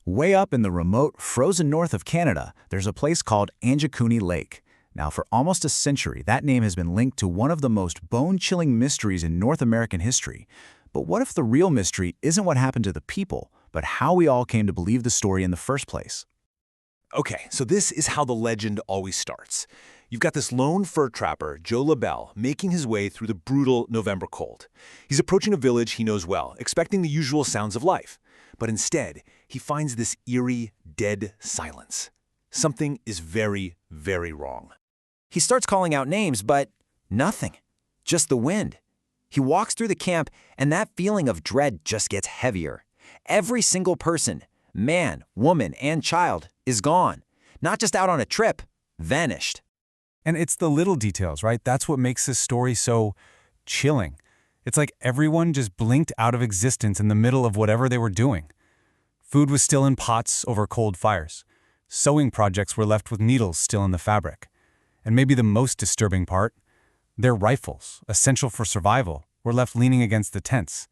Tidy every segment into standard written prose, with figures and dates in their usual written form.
Way up in the remote, frozen north of Canada, there's a place called Anjikuni Lake. Now, for almost a century, that name has been linked to one of the most bone-chilling mysteries in North American history. But what if the real mystery isn't what happened to the people, but how we all came to believe the story in the first place? Okay, so this is how the legend always starts. You've got this lone fur trapper, Joe LaBelle, making his way through the brutal November cold. He's approaching a village he knows well, expecting the usual sounds of life. But instead, he finds this eerie, dead silence. Something is very, very wrong. He starts calling out names, but nothing. Just the wind. He walks through the camp, and that feeling of dread just gets heavier. Every single person, man, woman, and child, is gone. Not just out on a trip, vanished. And it's the little details, right? That's what makes this story so chilling. It's like everyone just blinked out of existence in the middle of whatever they were doing. Food was still in pots over cold fires. Sewing projects were left with needles still in the fabric. And maybe the most disturbing part, their rifles, essential for survival, were left leaning against the tents.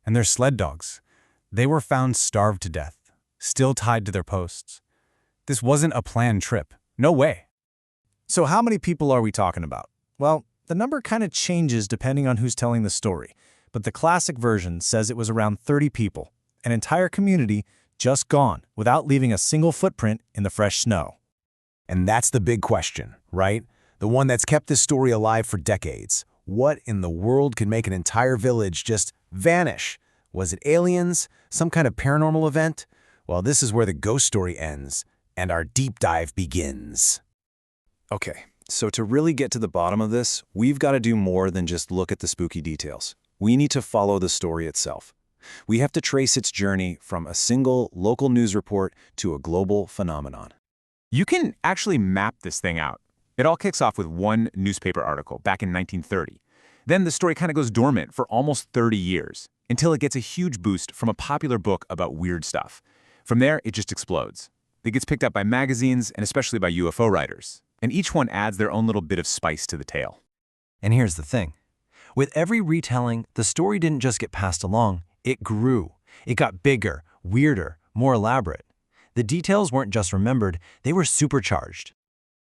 And their sled dogs, they were found starved to death, still tied to their posts. This wasn't a planned trip. No way. So how many people are we talking about? Well, the number kind of changes depending on who's telling the story, but the classic version says it was around 30 people, an entire community just gone without leaving a single footprint in the fresh snow. And that's the big question, right? The one that's kept this story alive for decades. What in the world could make an entire village just vanish? Was it aliens? Some kind of paranormal event? Well, this is where the ghost story ends, and our deep dive begins. Okay, so to really get to the bottom of this, we've got to do more than just look at the spooky details. We need to follow the story itself. We have to trace its journey from a single local news report to a global phenomenon. You can actually map this thing out. It all kicks off with one newspaper article back in 1930. Then the story kind of goes dormant for almost 30 years, until it gets a huge boost from a popular book about weird stuff. From there, it just explodes. It gets picked up by magazines and especially by UFO writers. And each one adds their own little bit of spice to the tale. And here's the thing. With every retelling, the story didn't just get passed along, it grew. It got bigger, weirder, more elaborate. The details weren't just remembered, they were supercharged.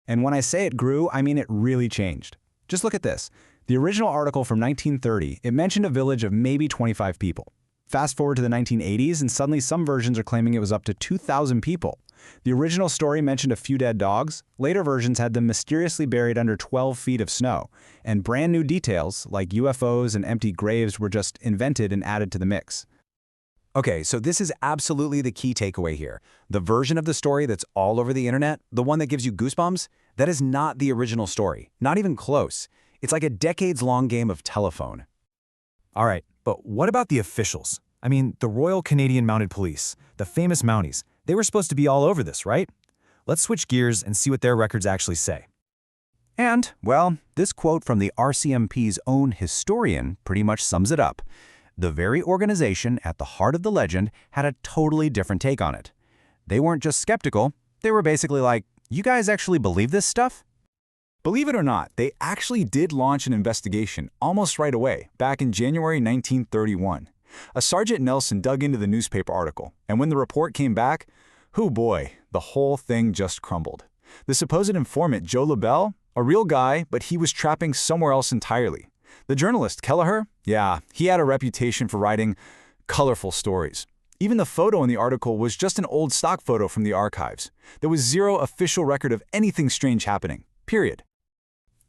And when I say it grew, I mean it really changed. Just look at this. The original article from 1930, it mentioned a village of maybe 25 people. Fast forward to the 1980s, and suddenly some versions are claiming it was up to 2,000 people. The original story mentioned a few dead dogs. Later versions had them mysteriously buried under 12 feet of snow. And brand new details, like UFOs and empty graves, were just invented and added to the mix. Okay, so this is absolutely the key takeaway here. The version of the story that's all over the internet, the one that gives you goosebumps, that is not the original story. Not even close. It's like a decades-long game of telephone. All right, but what about the officials? I mean, the Royal Canadian Mounted Police, the famous Mounties, they were supposed to be all over this, right? Let's switch gears and see what their records actually say. And, well, this quote from the RCMP's own historian pretty much sums it up. The very organization at the heart of the legend had a totally different take on it. They weren't just skeptical, they were basically like, you guys actually believe this stuff? Believe it or not, they actually did launch an investigation almost right away, back in January 1931. A Sergeant Nelson dug into the newspaper article, and when the report came back, hoo boy, the whole thing just crumbled. The supposed informant, Joe LaBelle, a real guy, but he was trapping somewhere else entirely. The journalist, Kelleher, yeah, he had a reputation for writing colorful stories. Even the photo in the article was just an old stock photo from the archives. There was zero official record of anything strange happening, period.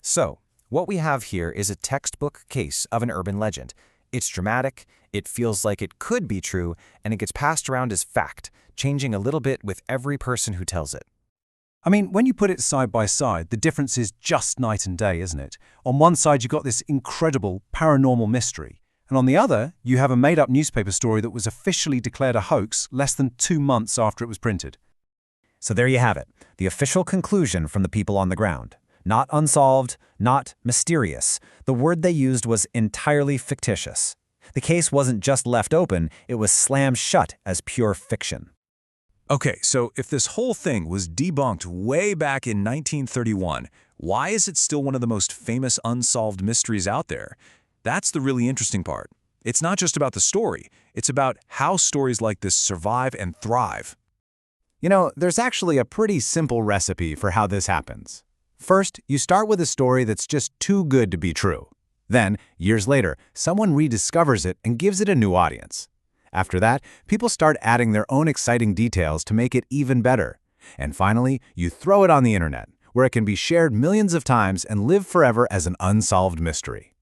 So, what we have here is a textbook case of an urban legend. It's dramatic, it feels like it could be true, and it gets passed around as fact, changing a little bit with every person who tells it. I mean, when you put it side by side, the difference is just night and day, isn't it? On one side, you've got this incredible paranormal mystery, and on the other, you have a made-up newspaper story that was officially declared a hoax less than 2 months after it was printed. So there you have it, the official conclusion from the people on the ground. Not unsolved, not mysterious. The word they used was entirely fictitious. The case wasn't just left open, it was slammed shut as pure fiction. Okay, so if this whole thing was debunked way back in 1931, why is it still one of the most famous unsolved mysteries out there? That's the really interesting part. It's not just about the story, it's about how stories like this survive and thrive. You know, there's actually a pretty simple recipe for how this happens. First, you start with a story that's just too good to be true. Then, years later, someone rediscovers it and gives it a new audience. After that, people start adding their own exciting details to make it even better. And finally, you throw it on the internet, where it can be shared millions of times and live forever as an unsolved mystery.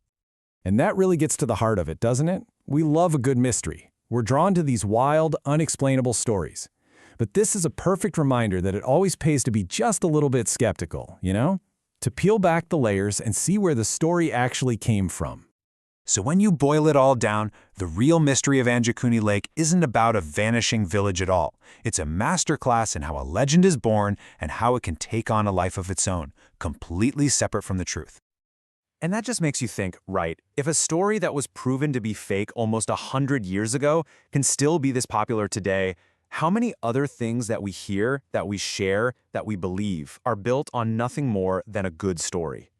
And that really gets to the heart of it, doesn't it? We love a good mystery. We're drawn to these wild, unexplainable stories. But this is a perfect reminder that it always pays to be just a little bit skeptical, you know? To peel back the layers and see where the story actually came from. So when you boil it all down, the real mystery of Anjikuni Lake isn't about a vanishing village at all. It's a masterclass in how a legend is born and how it can take on a life of its own, completely separate from the truth. And that just makes you think, right, if a story that was proven to be fake almost 100 years ago can still be this popular today, how many other things that we hear, that we share, that we believe are built on nothing more than a good story?